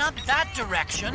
not that direction.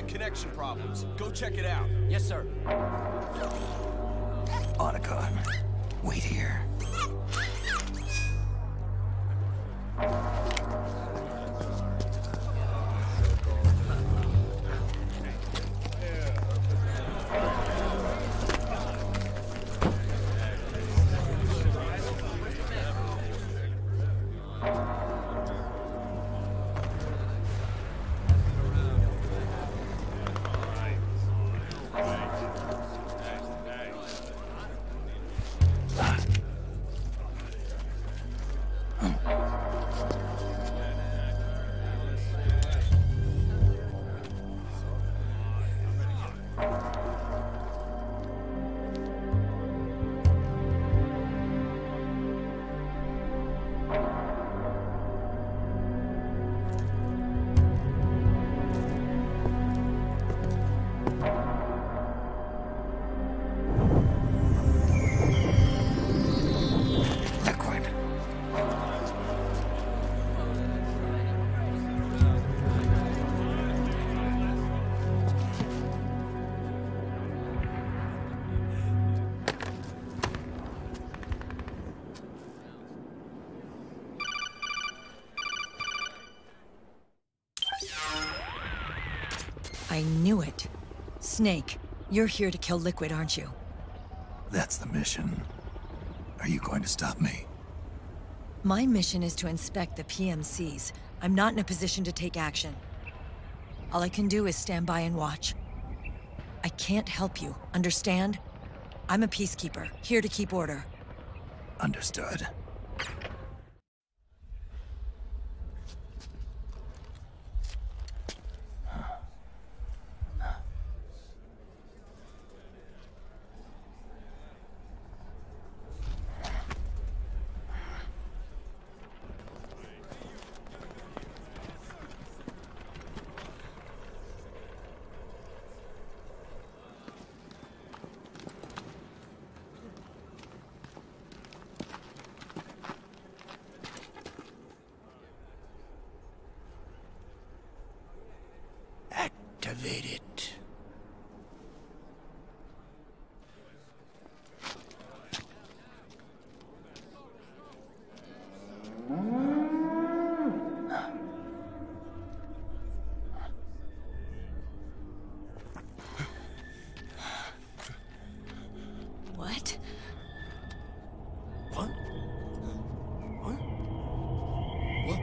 connection problems. Go check it out. Yes, sir. Otacon, wait here. I knew it. Snake, you're here to kill Liquid, aren't you? That's the mission. Are you going to stop me? My mission is to inspect the PMCs. I'm not in a position to take action. All I can do is stand by and watch. I can't help you, understand? I'm a peacekeeper, here to keep order. Understood. Activate it. What? What? What? What?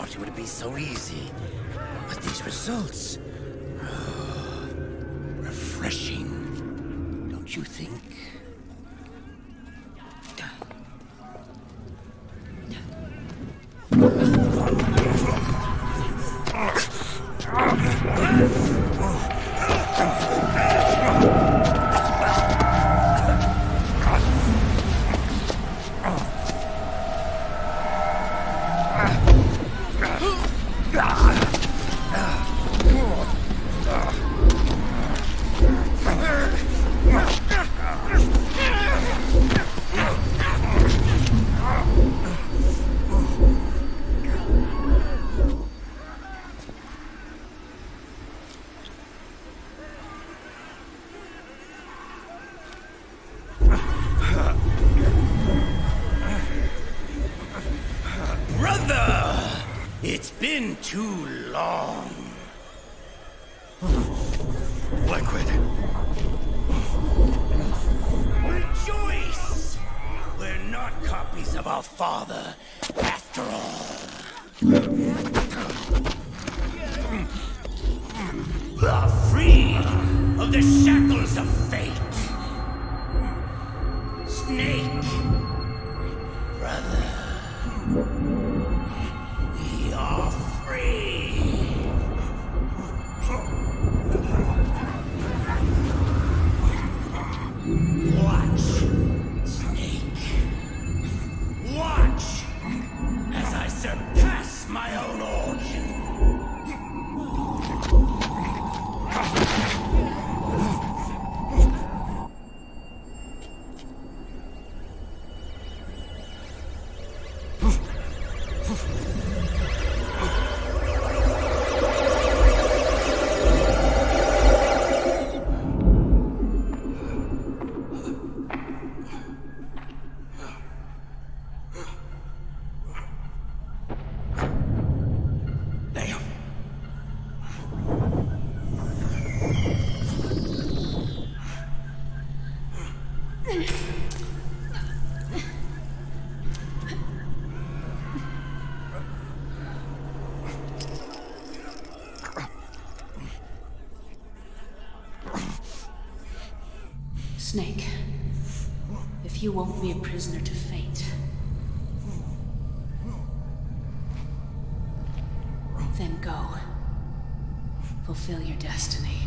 It would be so easy, but these results, refreshing, don't you think? It's been too long. Liquid. Rejoice! We're not copies of our father, after all. Are free of the shackles of fate. Snake, brother, we are free. Watch, Snake. Watch as I surpass my own origin. Snake, if you won't be a prisoner to fate, then go. Fulfill your destiny.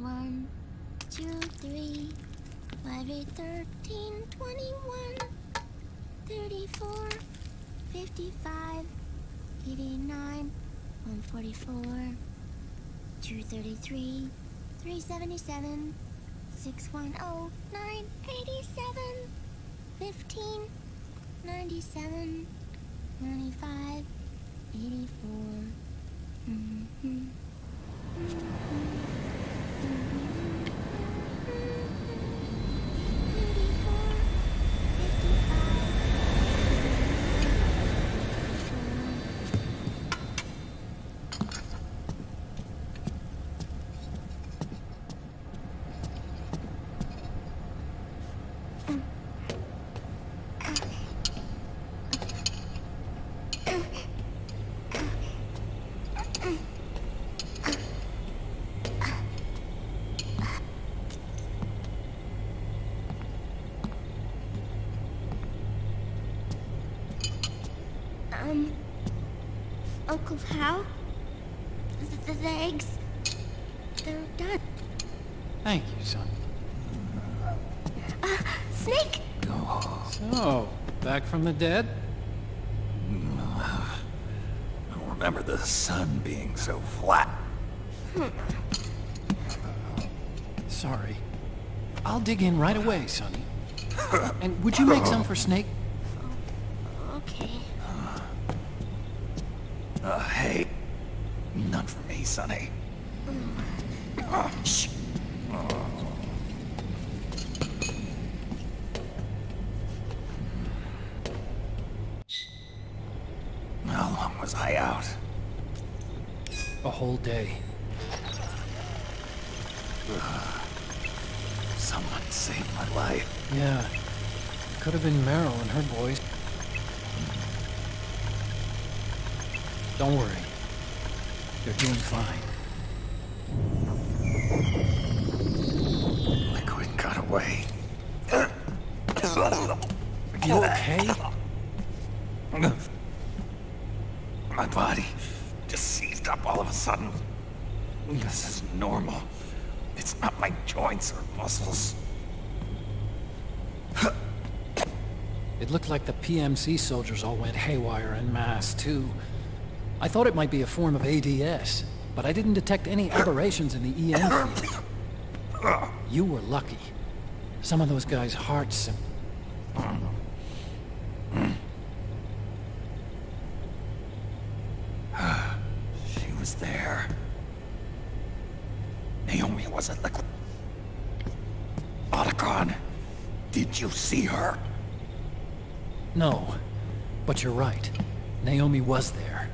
One, 2, 3, 5, 8, 13, 21, 34, 55, 89, 144, 233, 377, 610, 987, 15, 97, 95, 84. Uncle Hal, the eggs, they're done. Thank you, son. Snake! So, back from the dead? I don't remember the sun being so flat. Sorry. I'll dig in right away, Sonny. And would you make some for Snake? Okay. Hey. None for me, Sonny. Shh. How long was I out? A whole day. Someone saved my life. Yeah. Could have been Meryl and her boys. Don't worry. They're doing fine. Liquid got away. You okay? My body just seized up all of a sudden. This is normal. It's not my joints or muscles. It looked like the PMC soldiers all went haywire en masse, too. I thought it might be a form of ADS, but I didn't detect any aberrations in the EM field. You were lucky. Some of those guys' hearts... She was there. Naomi wasn't liquid. Otacon, did you see her? No, but you're right. Naomi was there.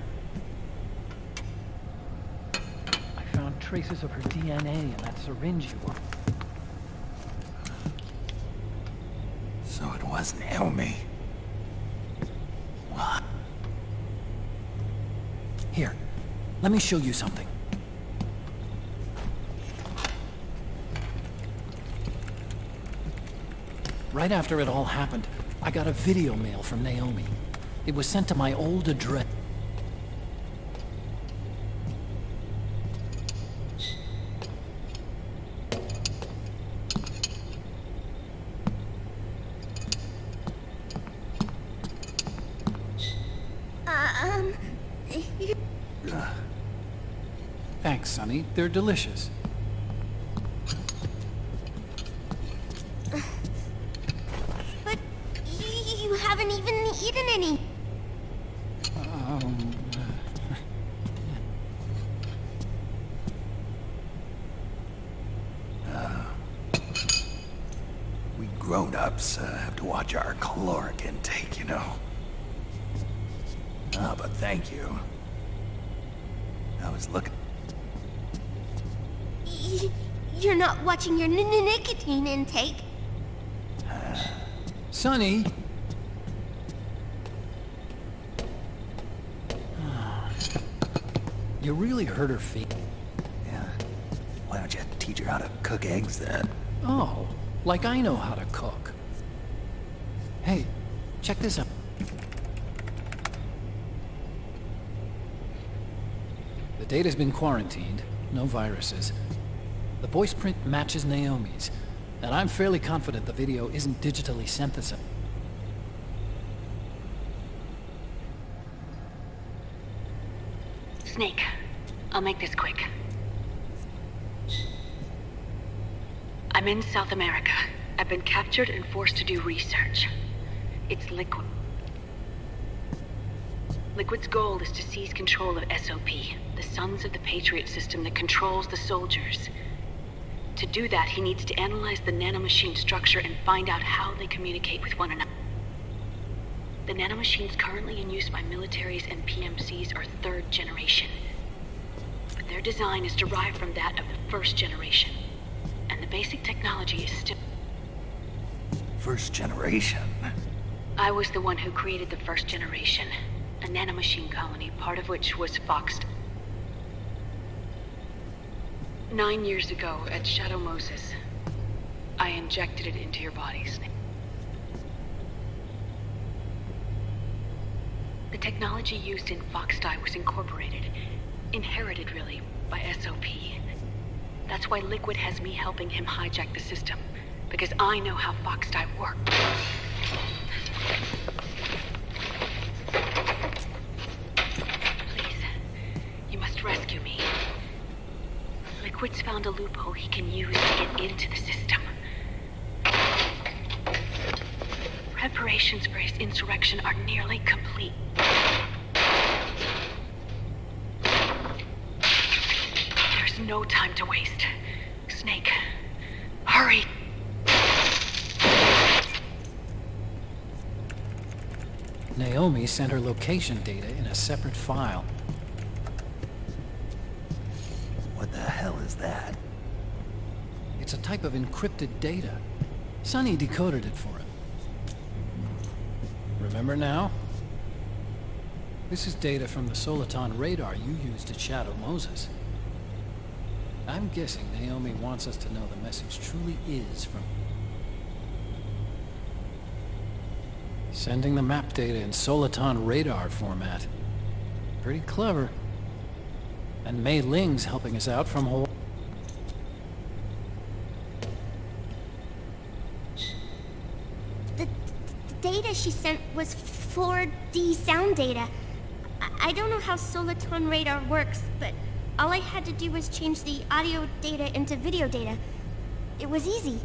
I found traces of her DNA in that syringe you were... So it was Naomi. What? Here, let me show you something. Right after it all happened, I got a video mail from Naomi. It was sent to my old address. Thanks, Sonny. They're delicious. But you haven't even eaten any. We grown-ups have to watch our caloric intake, you know. But thank you. I was looking... You're not watching your nicotine intake. Sonny! You really hurt her feet. Yeah. Why don't you teach her how to cook eggs then? Oh, like I know how to cook. Hey, check this out. The data's been quarantined, no viruses. The voice print matches Naomi's, and I'm fairly confident the video isn't digitally synthesized. Snake, I'll make this quick. I'm in South America. I've been captured and forced to do research. It's Liquid. Liquid's goal is to seize control of SOP, the Sons of the Patriot system that controls the soldiers. To do that, he needs to analyze the nanomachine structure and find out how they communicate with one another. The nanomachines currently in use by militaries and PMCs are third generation. Their design is derived from that of the first generation, and the basic technology is still... First generation? I was the one who created the first generation, a nanomachine colony, part of which was Fox. 9 years ago, at Shadow Moses, I injected it into your body, Snake. The technology used in Foxdie was incorporated, inherited really, by SOP. That's why Liquid has me helping him hijack the system, because I know how Foxdie works. Please, you must rescue me. Liquid's found a loophole he can use to get into the system. Preparations for his insurrection are nearly complete. There's no time to waste. Snake, hurry! Naomi sent her location data in a separate file. What the hell is that? It's a type of encrypted data. Sonny decoded it for him. Remember now? This is data from the Soliton radar you used at Shadow Moses. I'm guessing Naomi wants us to know the message truly is from... Sending the map data in Soliton radar format. Pretty clever. And Mei Ling's helping us out from Hawaii. The data she sent was 4D sound data. I don't know how Soliton radar works, but all I had to do was change the audio data into video data. It was easy.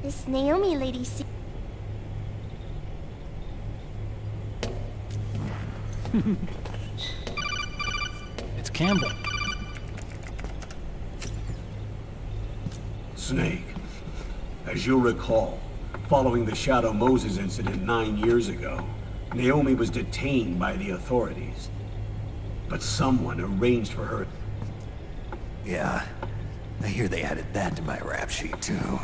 This Naomi lady It's Campbell. Snake, as you'll recall, following the Shadow Moses incident 9 years ago, Naomi was detained by the authorities. But someone arranged for her... Yeah, I hear they added that to my rap sheet too.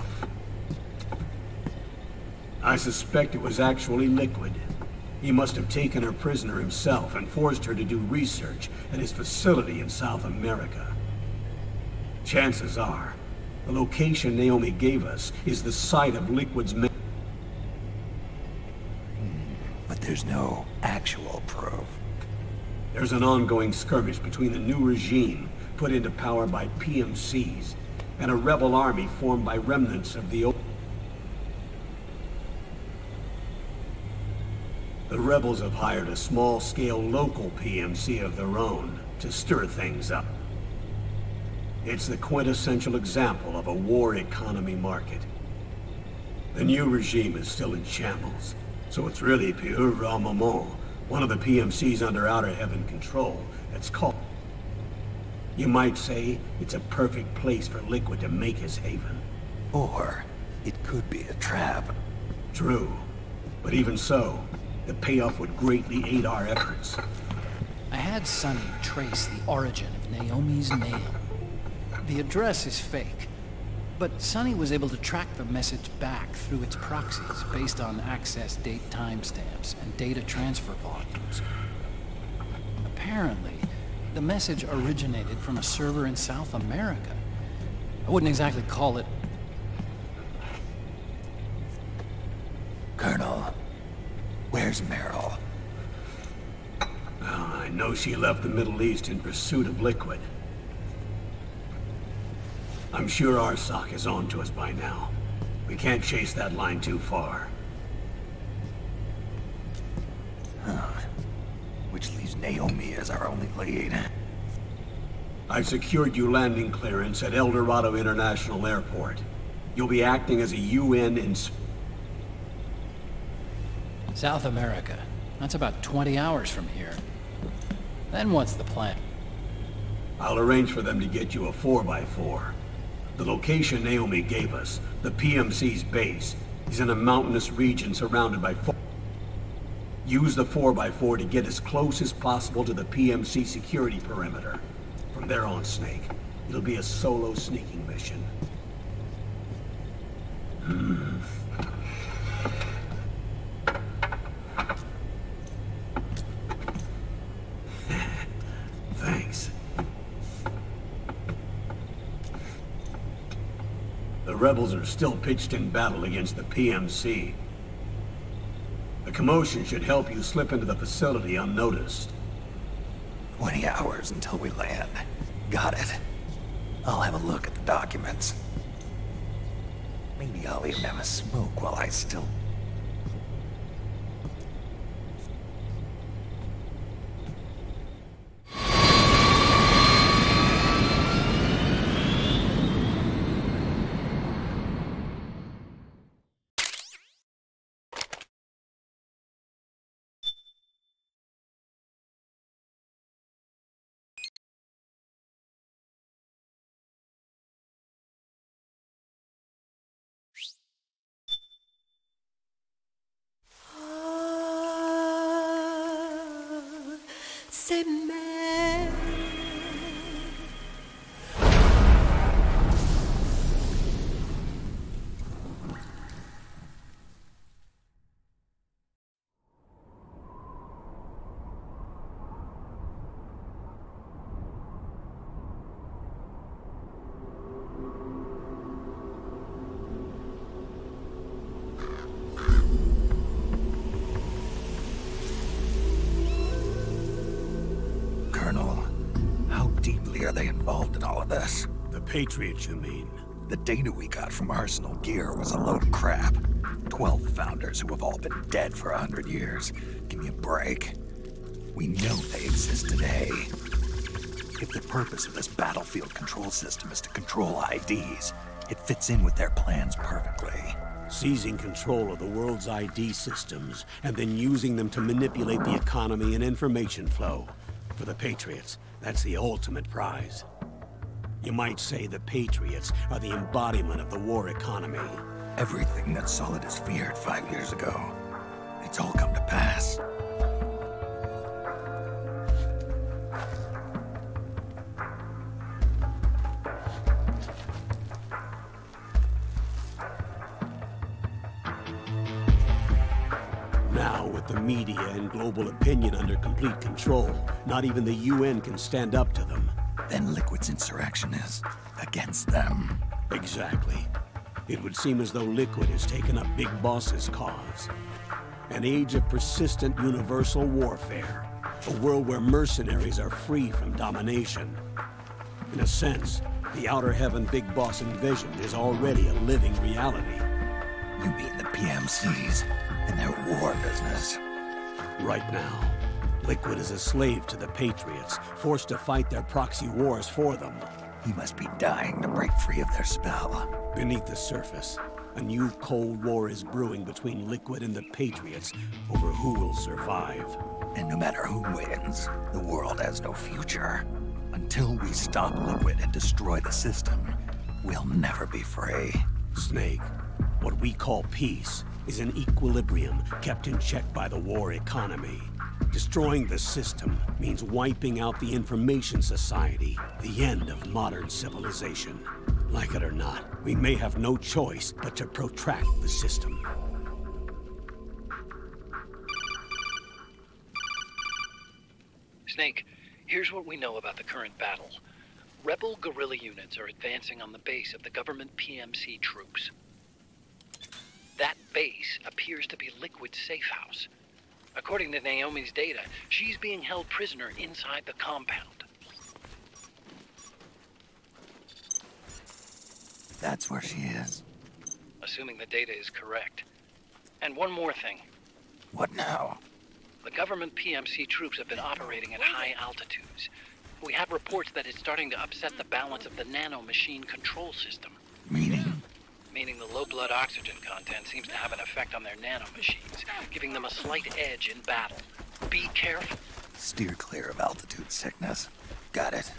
I suspect it was actually Liquid. He must have taken her prisoner himself and forced her to do research at his facility in South America. Chances are, the location Naomi gave us is the site of Liquid's main... But there's no actual proof. There's an ongoing skirmish between the new regime put into power by PMCs and a rebel army formed by remnants of the old... The rebels have hired a small-scale local PMC of their own to stir things up. It's the quintessential example of a war economy market. The new regime is still in shambles, so it's really pure moment, one of the PMCs under Outer Heaven control, that's called... You might say it's a perfect place for Liquid to make his haven. Or it could be a trap. True, but even so, the payoff would greatly aid our efforts. I had Sonny trace the origin of Naomi's mail. The address is fake, but Sonny was able to track the message back through its proxies based on access date timestamps and data transfer volumes. Apparently, the message originated from a server in South America. I wouldn't exactly call it... Colonel, where's Meryl? I know she left the Middle East in pursuit of Liquid. I'm sure Arsak is on to us by now. We can't chase that line too far. Which leaves Naomi as our only lead. I've secured you landing clearance at El Dorado International Airport. You'll be acting as a UN South America. That's about 20 hours from here. Then what's the plan? I'll arrange for them to get you a 4x4. The location Naomi gave us, the PMC's base, is in a mountainous region surrounded by... Use the 4x4 to get as close as possible to the PMC security perimeter. From there on, Snake, it'll be a solo sneaking mission. Thanks. The rebels are still pitched in battle against the PMC. The commotion should help you slip into the facility unnoticed. 20 hours until we land. Got it. I'll have a look at the documents. Maybe I'll even have a smoke while I still... Are they involved in all of this? The Patriots, you mean? The data we got from Arsenal Gear was a load of crap. 12 founders who have all been dead for 100 years. Give me a break. We know they exist today. If the purpose of this battlefield control system is to control IDs, it fits in with their plans perfectly. Seizing control of the world's ID systems, and then using them to manipulate the economy and information flow. For the Patriots, that's the ultimate prize. You might say the Patriots are the embodiment of the war economy. Everything that Solidus feared 5 years ago, it's all come to pass. Now, with the media and global opinion under complete control, not even the UN can stand up to them. Then Liquid's insurrection is against them. Exactly. It would seem as though Liquid has taken up Big Boss's cause. An age of persistent universal warfare. A world where mercenaries are free from domination. In a sense, the Outer Heaven Big Boss envisioned is already a living reality. You mean the PMCs and their war business? Right now, Liquid is a slave to the Patriots, forced to fight their proxy wars for them. He must be dying to break free of their spell. Beneath the surface, a new Cold War is brewing between Liquid and the Patriots over who will survive. And no matter who wins, the world has no future. Until we stop Liquid and destroy the system, we'll never be free. Snake, what we call peace is an equilibrium kept in check by the war economy. Destroying the system means wiping out the information society, the end of modern civilization. Like it or not, we may have no choice but to protract the system. Snake, here's what we know about the current battle. Rebel guerrilla units are advancing on the base of the government PMC troops. That base appears to be Liquid's safe house. According to Naomi's data, she's being held prisoner inside the compound. That's where she is. Assuming the data is correct. And one more thing. What now? The government PMC troops have been operating at high altitudes. We have reports that it's starting to upset the balance of the nano-machine control system. Meaning? Meaning the low blood oxygen content seems to have an effect on their nano-machines, giving them a slight edge in battle. Be careful. Steer clear of altitude sickness. Got it.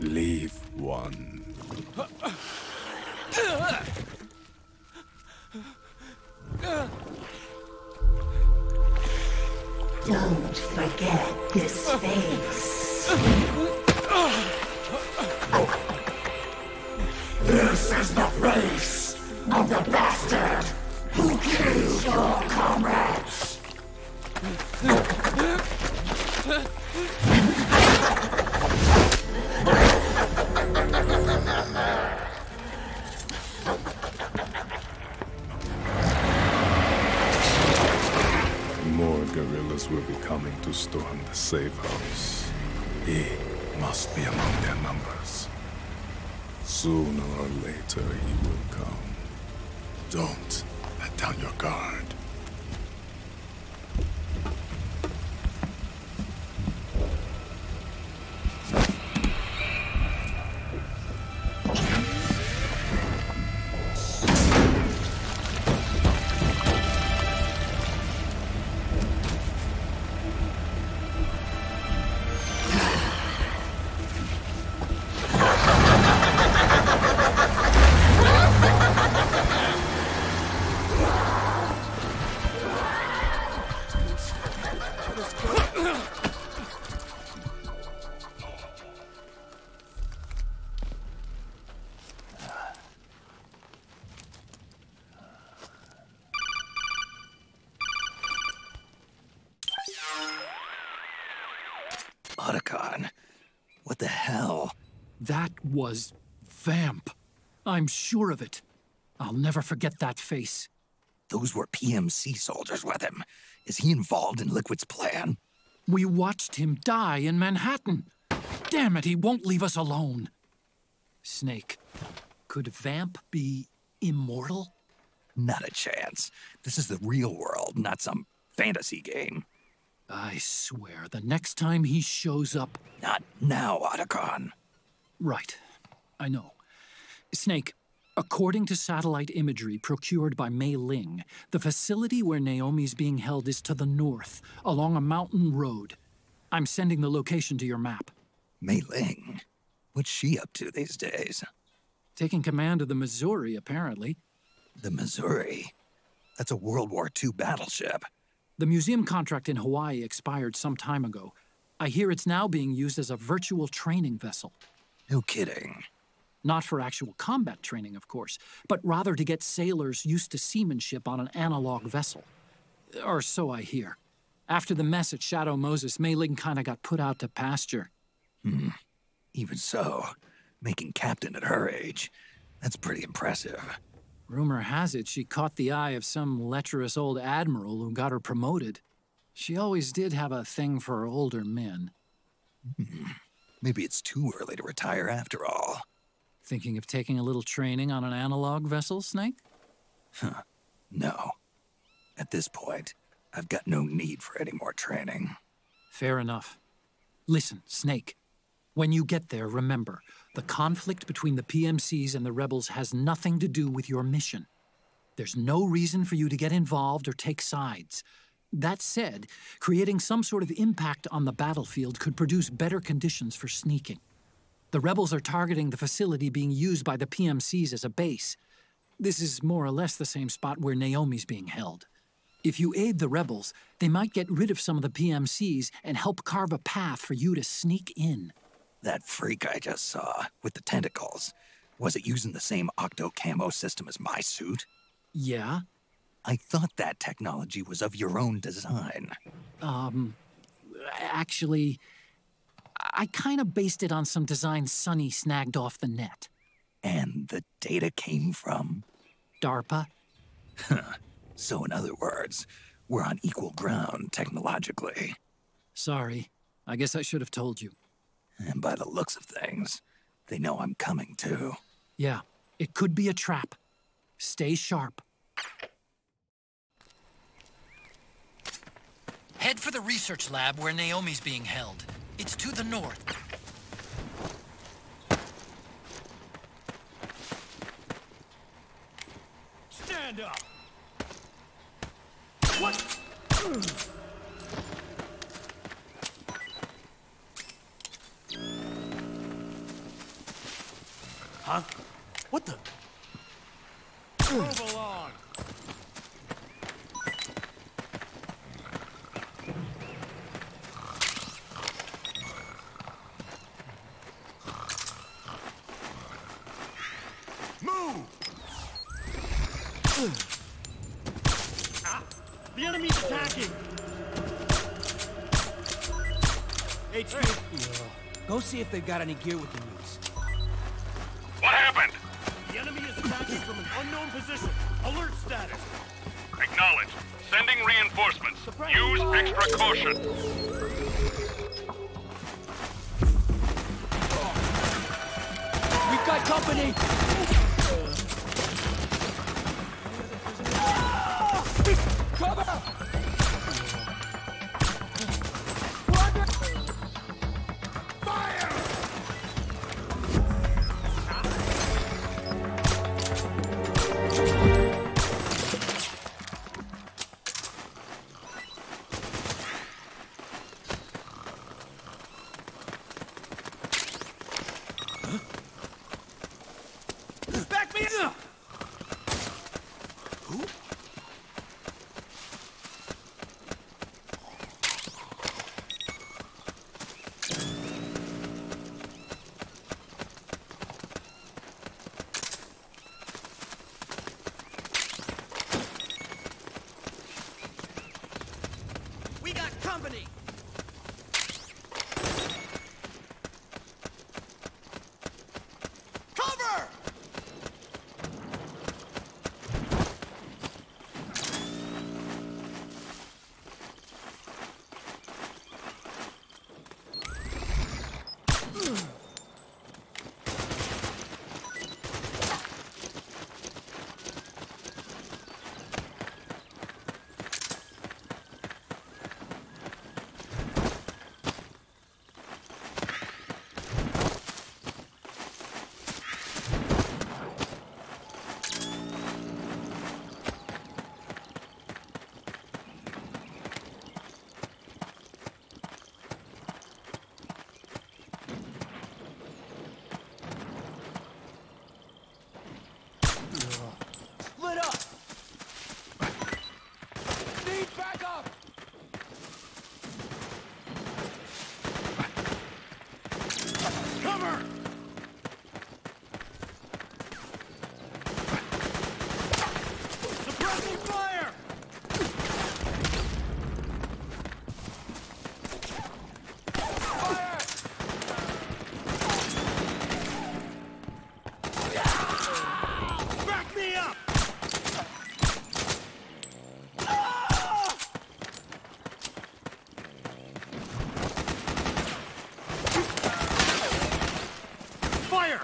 Leave one. Don't forget this face. This is the face of the bastard who killed your comrades. More guerrillas will be coming to storm the safe house. He must be among their numbers. Sooner or later he will come. Don't let down your guard. Otacon, what the hell? That was Vamp. I'm sure of it. I'll never forget that face. Those were PMC soldiers with him. Is he involved in Liquid's plan? We watched him die in Manhattan. Damn it, he won't leave us alone. Snake, could Vamp be immortal? Not a chance. This is the real world, not some fantasy game. I swear, the next time he shows up... Not now, Otacon. Right. I know. Snake, according to satellite imagery procured by Mei Ling, the facility where Naomi's being held is to the north, along a mountain road. I'm sending the location to your map. Mei Ling? What's she up to these days? Taking command of the Missouri, apparently. The Missouri? That's a World War II battleship. The museum contract in Hawaii expired some time ago. I hear it's now being used as a virtual training vessel. No kidding. Not for actual combat training, of course, but rather to get sailors used to seamanship on an analog vessel. Or so I hear. After the mess at Shadow Moses, Mei Ling kinda got put out to pasture. Even so, making captain at her age, that's pretty impressive. Rumor has it she caught the eye of some lecherous old admiral who got her promoted. She always did have a thing for older men. Maybe it's too early to retire after all. Thinking of taking a little training on an analog vessel, Snake? No. At this point, I've got no need for any more training. Fair enough. Listen, Snake. When you get there, remember, the conflict between the PMCs and the rebels has nothing to do with your mission. There's no reason for you to get involved or take sides. That said, creating some sort of impact on the battlefield could produce better conditions for sneaking. The rebels are targeting the facility being used by the PMCs as a base. This is more or less the same spot where Naomi's being held. If you aid the rebels, they might get rid of some of the PMCs and help carve a path for you to sneak in. That freak I just saw, with the tentacles, was it using the same octo-camo system as my suit? Yeah? I thought that technology was of your own design. Actually, I kind of based it on some design Sonny snagged off the net. And the data came from? DARPA? So in other words, we're on equal ground technologically. Sorry. I guess I should have told you. And by the looks of things, they know I'm coming too. Yeah, it could be a trap. Stay sharp. Head for the research lab where Naomi's being held. It's to the north. Stand up! What? Huh? What the? Move along! Move! The enemy's attacking! HQ, Go see if they've got any gear we can use. What happened? the enemy is attacking from an unknown position. Alert status. Acknowledged. Sending reinforcements. Use extra caution. We've got company! Cover! Back me up! We got company! Cover! Split up! Need backup! Cover! Suppressing fire! Fire! Back me up! Fire!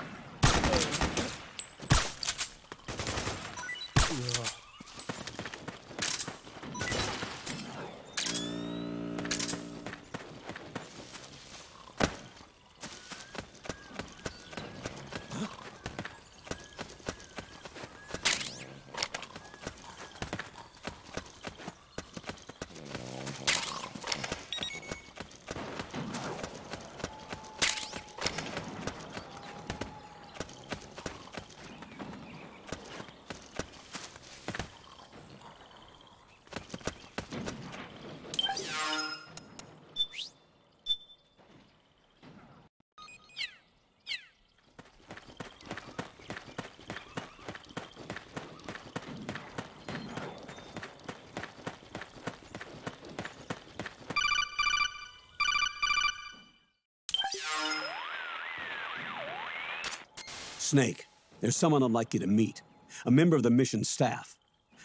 Snake, there's someone I'd like you to meet. A member of the mission staff.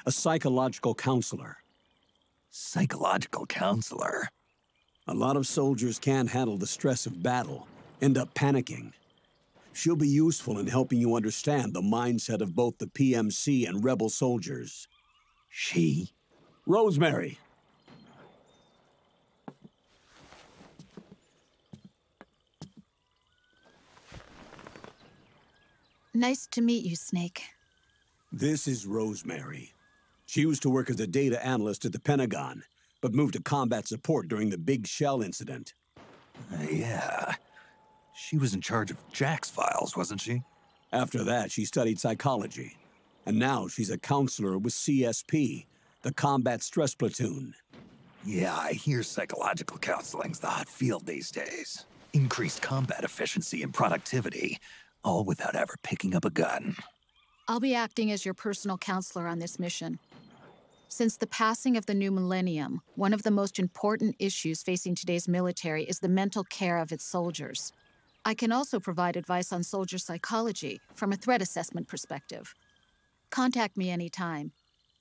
A psychological counselor. Psychological counselor? A lot of soldiers can't handle the stress of battle, end up panicking. She'll be useful in helping you understand the mindset of both the PMC and rebel soldiers. She? Rosemary. Nice to meet you, Snake. This is Rosemary. She used to work as a data analyst at the Pentagon, but moved to combat support during the Big Shell incident. Yeah. She was in charge of Jack's files, wasn't she? After that, she studied psychology. And now she's a counselor with CSP, the Combat Stress Platoon. Yeah, I hear psychological counseling's the hot field these days. Increased combat efficiency and productivity, all without ever picking up a gun. I'll be acting as your personal counselor on this mission. Since the passing of the new millennium, one of the most important issues facing today's military is the mental care of its soldiers. I can also provide advice on soldier psychology from a threat assessment perspective. Contact me anytime.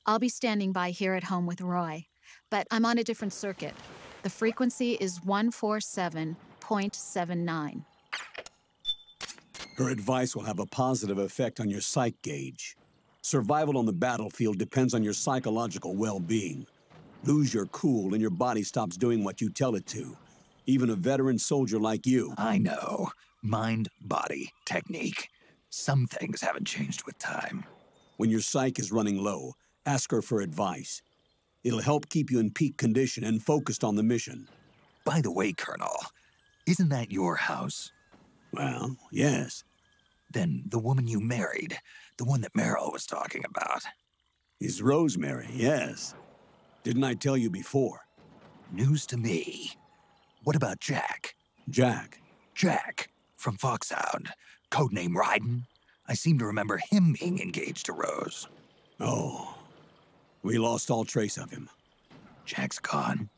I'll be standing by here at home with Roy, but I'm on a different circuit. The frequency is 147.79. Her advice will have a positive effect on your psych gauge. Survival on the battlefield depends on your psychological well-being. Lose your cool and your body stops doing what you tell it to. Even a veteran soldier like you. I know. Mind, body, technique. Some things haven't changed with time. When your psyche is running low, ask her for advice. It'll help keep you in peak condition and focused on the mission. By the way, Colonel, isn't that your house? Well, yes. Then the woman you married, the one that Meryl was talking about. Is Rosemary, yes. Didn't I tell you before? News to me. What about Jack? Jack? Jack, from Foxhound. Codename Ryden. I seem to remember him being engaged to Rose. Oh. We lost all trace of him. Jack's gone.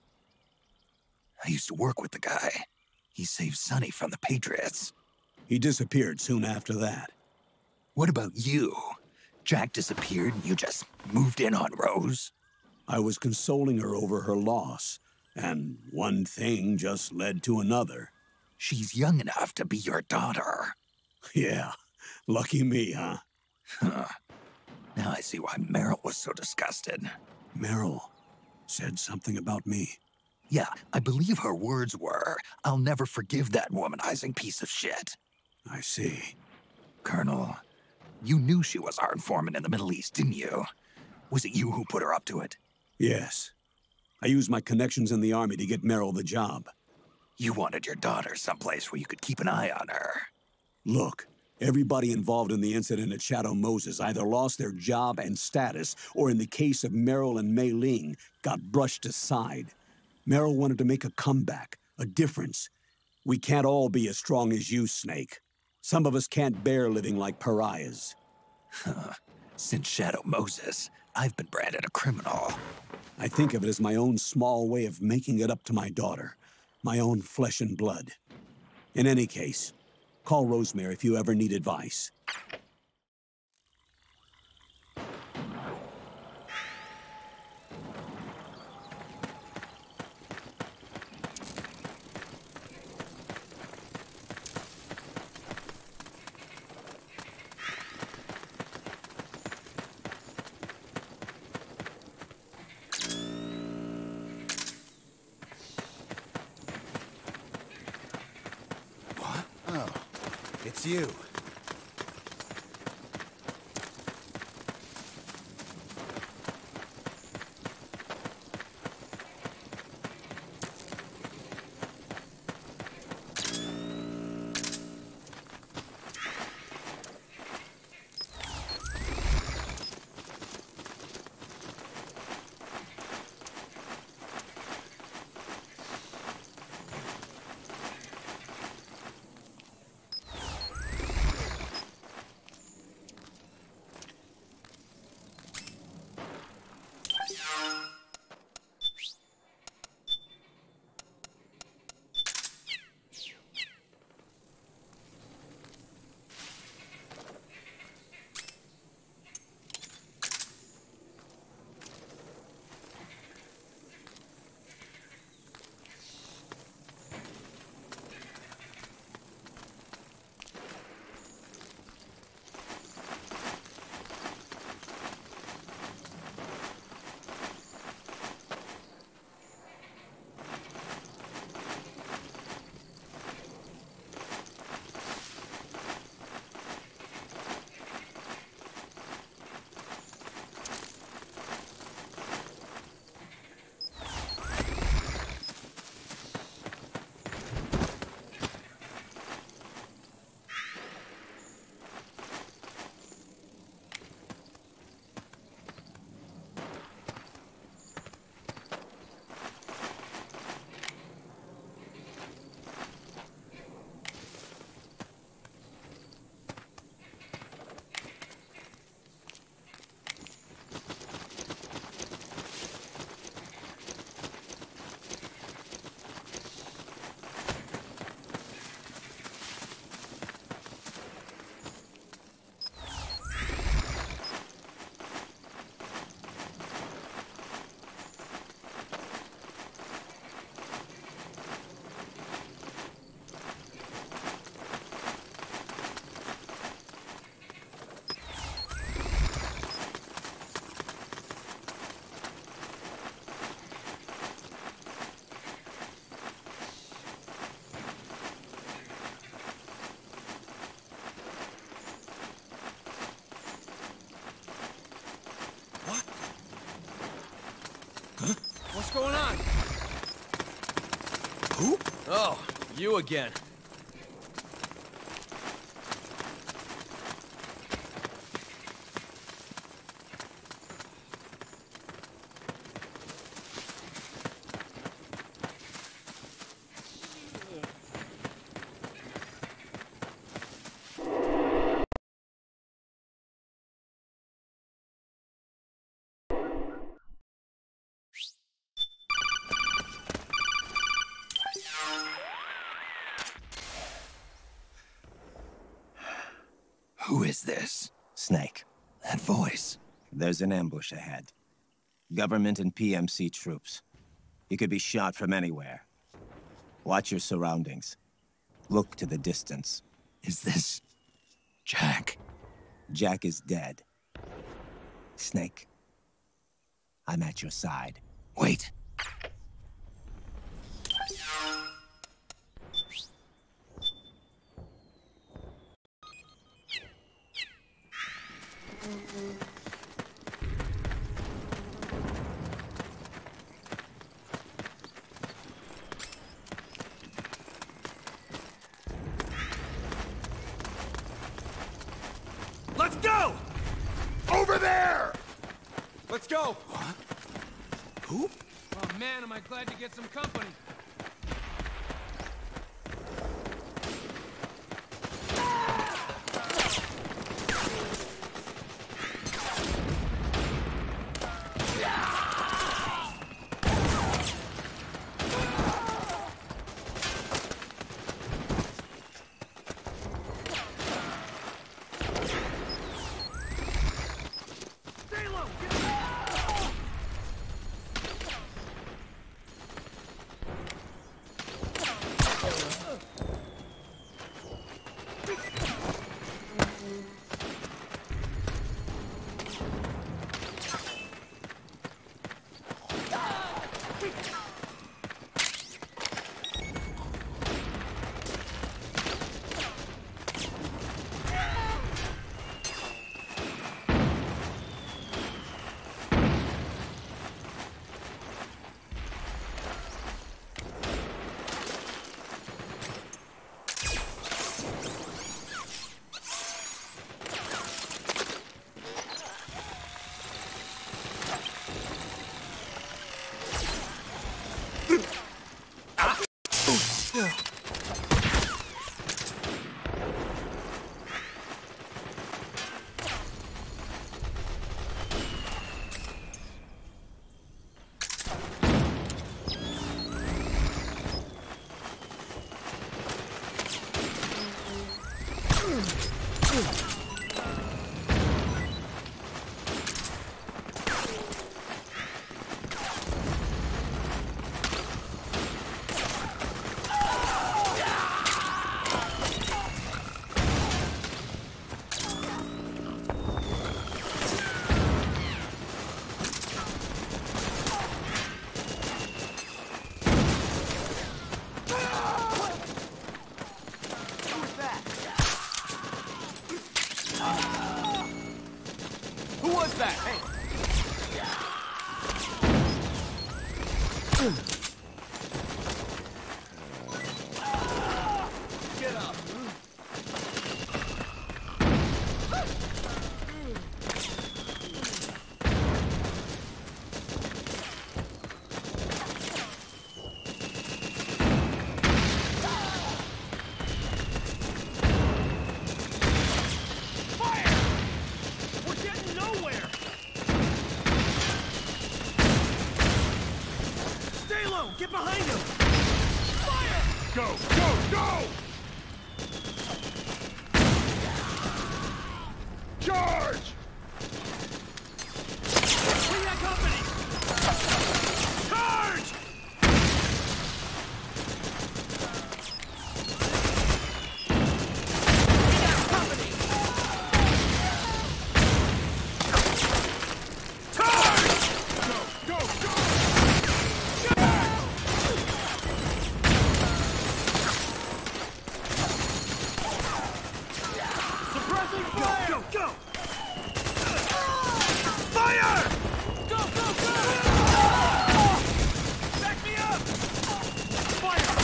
I used to work with the guy. He saved Sonny from the Patriots. He disappeared soon after that. What about you? Jack disappeared and you just moved in on Rose? I was consoling her over her loss, and one thing just led to another. She's young enough to be your daughter. Yeah, lucky me, huh? Now I see why Meryl was so disgusted. Meryl said something about me. Yeah, I believe her words were, "I'll never forgive that womanizing piece of shit." I see. Colonel, you knew she was our informant in the Middle East, didn't you? Was it you who put her up to it? Yes. I used my connections in the Army to get Meryl the job. You wanted your daughter someplace where you could keep an eye on her. Look, everybody involved in the incident at Shadow Moses either lost their job and status, or in the case of Meryl and Mei Ling, got brushed aside. Meryl wanted to make a comeback, a difference. We can't all be as strong as you, Snake. Some of us can't bear living like pariahs. Since Shadow Moses, I've been branded a criminal. I think of it as my own small way of making it up to my daughter. My own flesh and blood. In any case, call Rosemary if you ever need advice. It's you. Oh, you again. Who is this? Snake. That voice. There's an ambush ahead. Government and PMC troops. You could be shot from anywhere. Watch your surroundings. Look to the distance. Is this... Jack? Jack is dead. Snake. I'm at your side. Wait. Let's go! Over there! Let's go! What? Who? Oh man, am I glad to get some company. Get behind him! Fire! Go, go, go! Charge! We got company! Charge! We got company! Charge! Go, go, go! Suppressing fire! Go, go, go! Fire! Go, go, go! Back me up! Fire!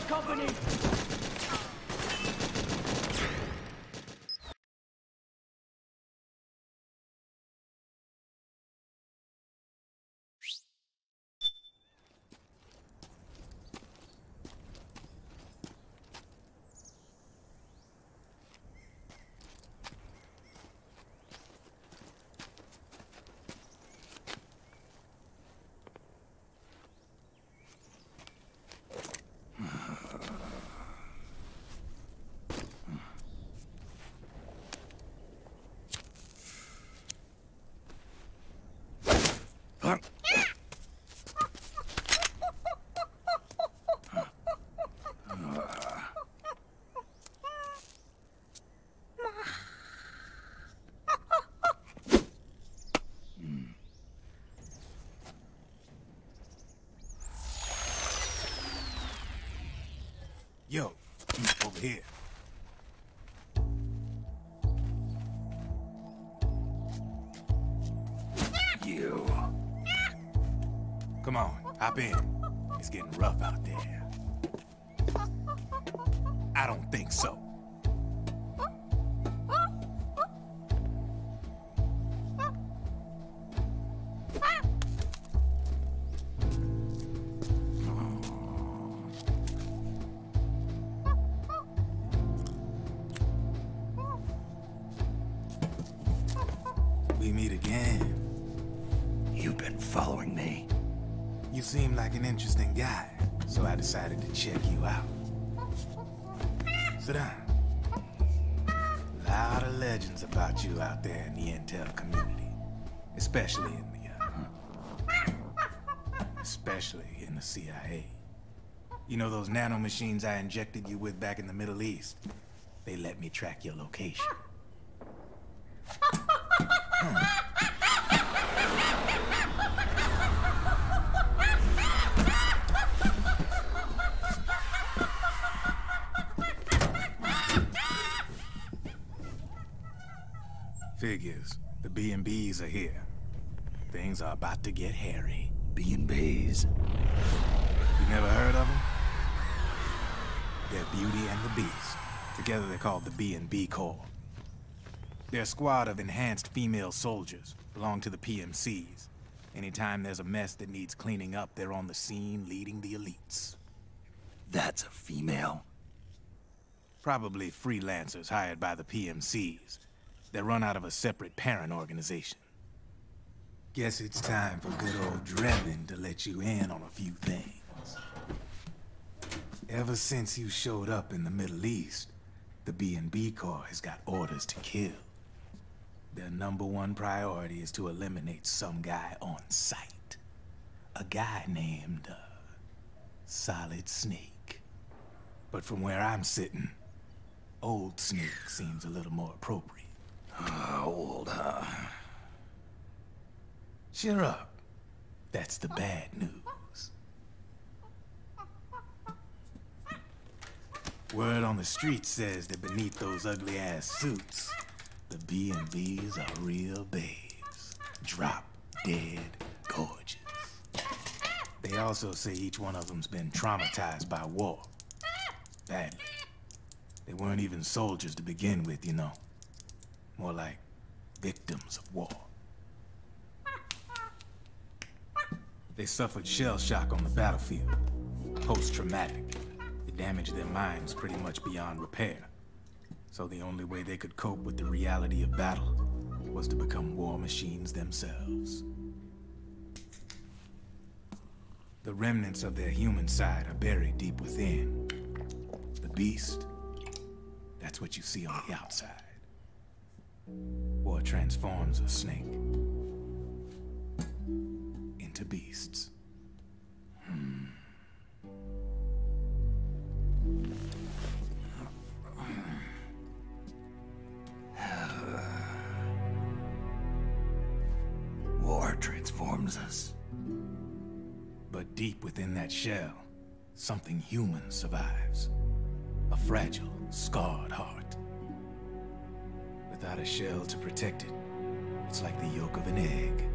company! Yo, over here. You. Come on, hop in. It's getting rough out there. I don't think so. We meet again. You've been following me. You seem like an interesting guy, so I decided to check you out. Sit down. A lot of legends about you out there in the intel community, especially in the CIA. You know those nanomachines I injected you with back in the Middle East? They let me track your location. Figures. The B&Bs are here. Things are about to get hairy. B&Bs? You never heard of them? They're Beauty and the Beast. Together they're called the B&B Corps. They're a squad of enhanced female soldiers, belong to the PMCs. Anytime there's a mess that needs cleaning up, they're on the scene leading the elites. That's a female? Probably freelancers hired by the PMCs. They run out of a separate parent organization. Guess it's time for good old Drebin to let you in on a few things. Ever since you showed up in the Middle East, the B&B Corps has got orders to kill. Their #1 priority is to eliminate some guy on sight. A guy named, Solid Snake. But from where I'm sitting, Old Snake seems a little more appropriate. Old, huh? Cheer up. That's the bad news. Word on the street says that beneath those ugly-ass suits, the B&Bs are real babes. Drop dead gorgeous. They also say each one of them's been traumatized by war. Badly. They weren't even soldiers to begin with, you know. More like victims of war. They suffered shell shock on the battlefield. Post-traumatic. It damaged their minds pretty much beyond repair. So the only way they could cope with the reality of battle was to become war machines themselves. The remnants of their human side are buried deep within. The beast, that's what you see on the outside. War transforms a snake into beasts. War transforms us. But deep within that shell, something human survives. A fragile, scarred heart. Without a shell to protect it, it's like the yolk of an egg.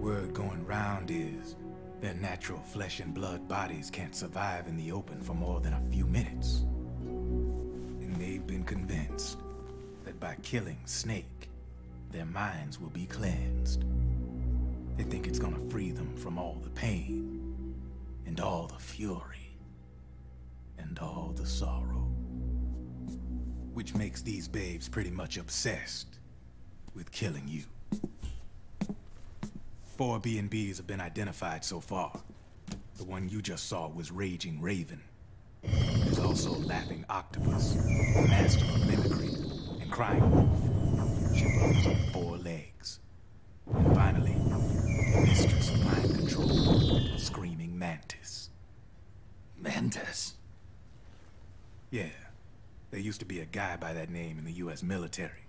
Word going round is, Their natural flesh and blood bodies can't survive in the open for more than a few minutes. And they've been convinced that by killing Snake, their minds will be cleansed. They think it's gonna free them from all the pain, and all the fury, and all the sorrow. Which makes these babes pretty much obsessed with killing you. 4 B&Bs have been identified so far. The one you just saw was Raging Raven. There's also Laughing Octopus, the master of mimicry, and Crying Wolf. She runs on 4 legs. And finally, the mistress of mind control, Screaming Mantis. Mantis? Yeah. There used to be a guy by that name in the US military.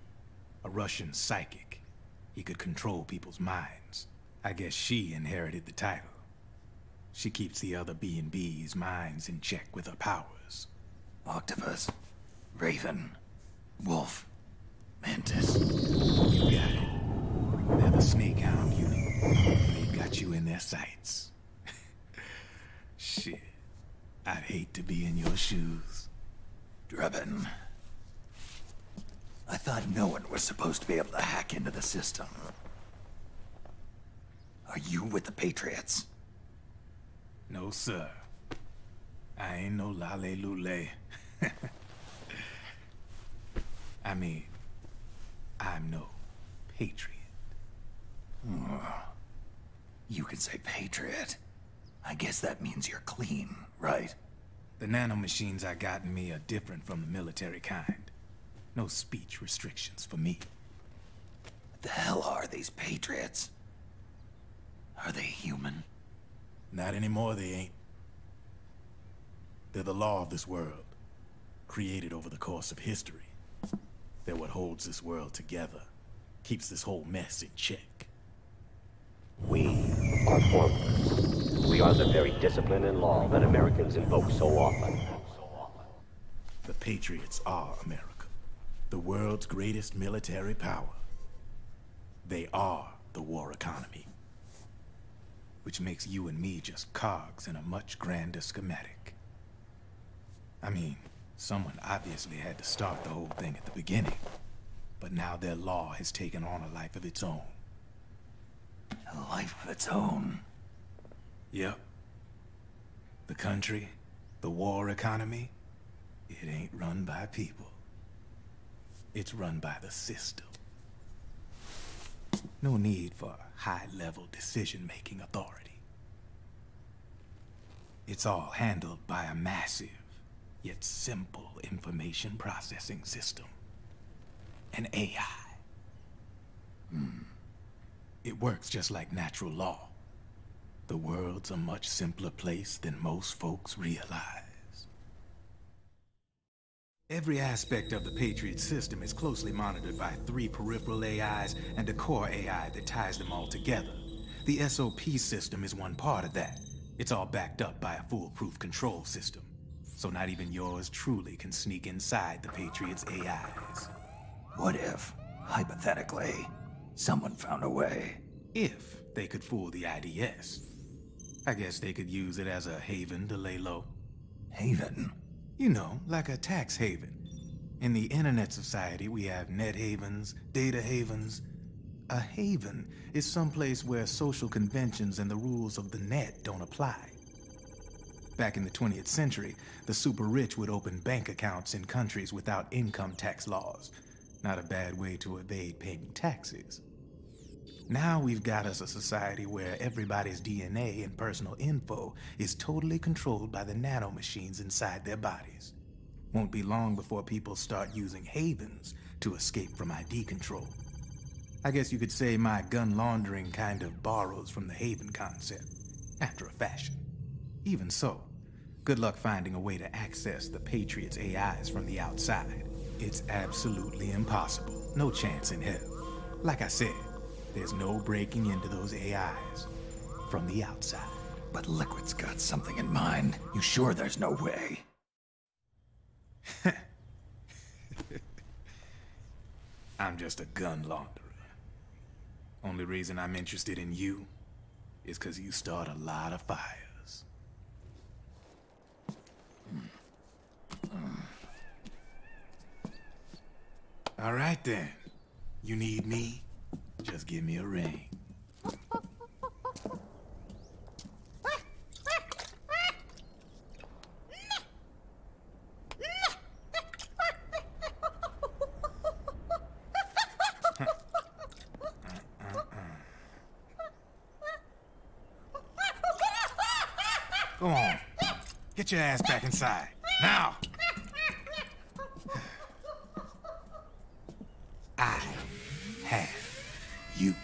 A Russian psychic. He could control people's minds. I guess she inherited the title. She keeps the other B&B's minds in check with her powers. Octopus, Raven, Wolf, Mantis. You got it. They're the Snake Hound unit, and they've got you in their sights. Shit. I'd hate to be in your shoes. Drebin. I thought no one was supposed to be able to hack into the system. Are you with the Patriots? No, sir. I ain't no lale-lule. I mean, I'm no patriot. You can say patriot. I guess that means you're clean, right? The nanomachines I got in me are different from the military kind. No speech restrictions for me. What the hell are these Patriots? Are they human? Not anymore, they ain't. They're the law of this world, created over the course of history. They're what holds this world together, keeps this whole mess in check. We are formless. We are the very discipline and law that Americans invoke so often. The Patriots are America, the world's greatest military power. They are the war economy. Which makes you and me just cogs in a much grander schematic. I mean, someone obviously had to start the whole thing at the beginning, but now their law has taken on a life of its own. A life of its own? Yep. The country, the war economy, it ain't run by people. It's run by the system. No need for high-level decision-making authority. It's all handled by a massive, yet simple information processing system. An AI. It works just like natural law. The world's a much simpler place than most folks realize. Every aspect of the Patriot system is closely monitored by 3 peripheral AIs and a core AI that ties them all together. The SOP system is one part of that. It's all backed up by a foolproof control system. So not even yours truly can sneak inside the Patriots' AIs. What if, hypothetically, someone found a way? If they could fool the IDS. I guess they could use it as a haven to lay low. Haven? You know, like a tax haven. In the internet society, we have net havens, data havens. A haven is someplace where social conventions and the rules of the net don't apply. Back in the 20th century, the super rich would open bank accounts in countries without income tax laws. Not a bad way to evade paying taxes. Now we've got us a society where everybody's DNA and personal info is totally controlled by the nanomachines inside their bodies. Won't be long before people start using havens to escape from ID control. I guess you could say my gun laundering kind of borrows from the haven concept, after a fashion. Even so, good luck finding a way to access the Patriots' AIs from the outside. It's absolutely impossible. No chance in hell. Like I said, there's no breaking into those AIs from the outside. But Liquid's got something in mind. You sure there's no way? I'm just a gun launderer. Only reason I'm interested in you is because you start a lot of fires. All right then. You need me? Just give me a ring. Go on. Get your ass back inside. Now! I have you.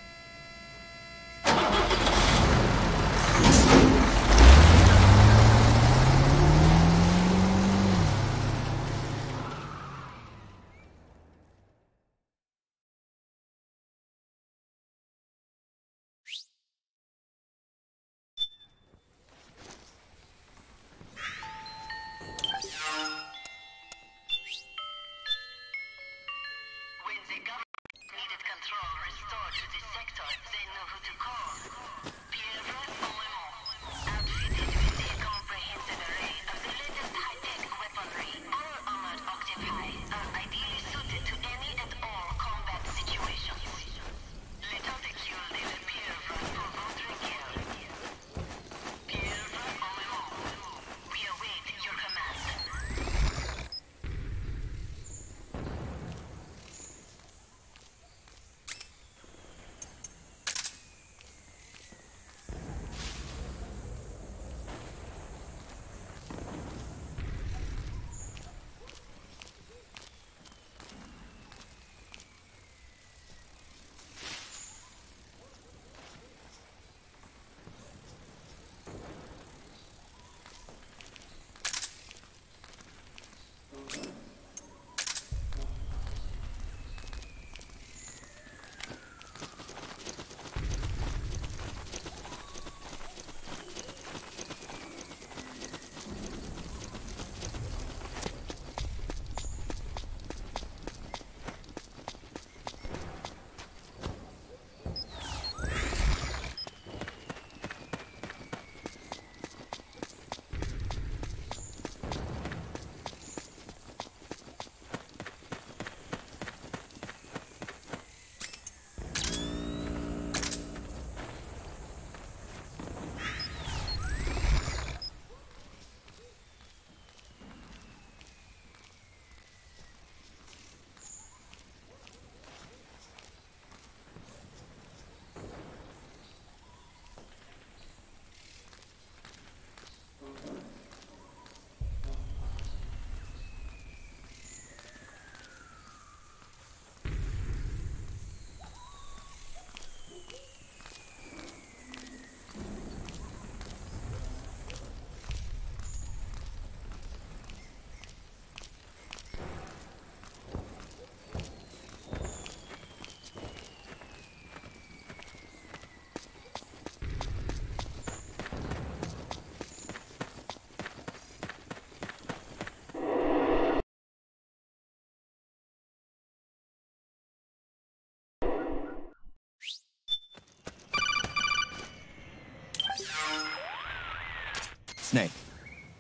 Snake,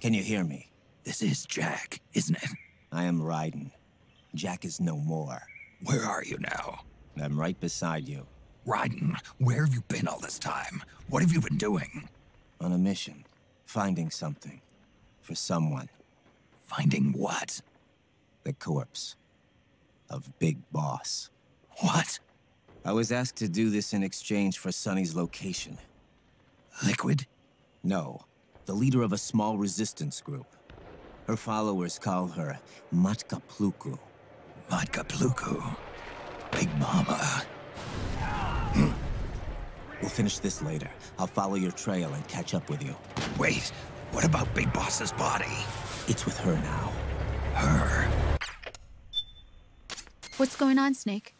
can you hear me? This is Jack, isn't it? I am Raiden. Jack is no more. Where are you now? I'm right beside you. Raiden, where have you been all this time? What have you been doing? On a mission. Finding something. For someone. Finding what? The corpse. Of Big Boss. What? I was asked to do this in exchange for Sonny's location. Liquid? No. The leader of a small resistance group. Her followers call her Matka Pluku. Matka Pluku? Big Mama. We'll finish this later. I'll follow your trail and catch up with you. Wait, what about Big Boss's body? It's with her now. Her? What's going on, Snake?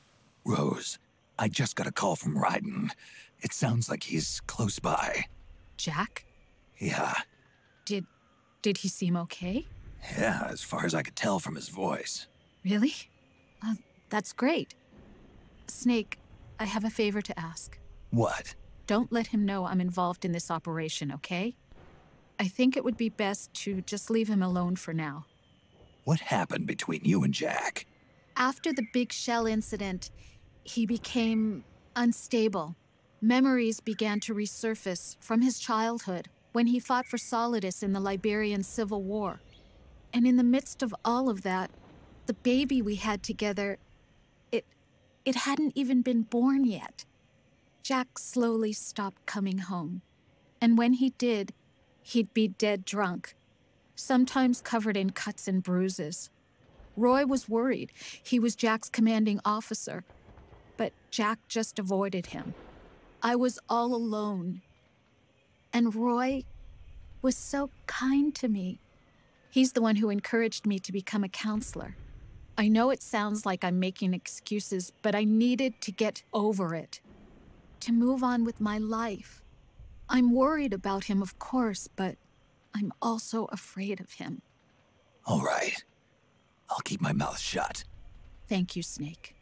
Rose, I just got a call from Raiden. It sounds like he's close by. Jack? Yeah. Did he seem okay? Yeah, as far as I could tell from his voice. Really? That's great. Snake, I have a favor to ask. What? Don't let him know I'm involved in this operation, okay? I think it would be best to just leave him alone for now. What happened between you and Jack? After the big shell incident, he became unstable. Memories began to resurface from his childhood when he fought for Solidus in the Liberian Civil War. And in the midst of all of that, the baby we had together, it hadn't even been born yet. Jack slowly stopped coming home. And when he did, he'd be dead drunk, sometimes covered in cuts and bruises. Roy was worried. He was Jack's commanding officer. But Jack just avoided him. I was all alone. And Roy was so kind to me. He's the one who encouraged me to become a counselor. I know it sounds like I'm making excuses, but I needed to get over it, to move on with my life. I'm worried about him, of course, but I'm also afraid of him. All right. I'll keep my mouth shut. Thank you, Snake.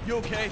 You okay?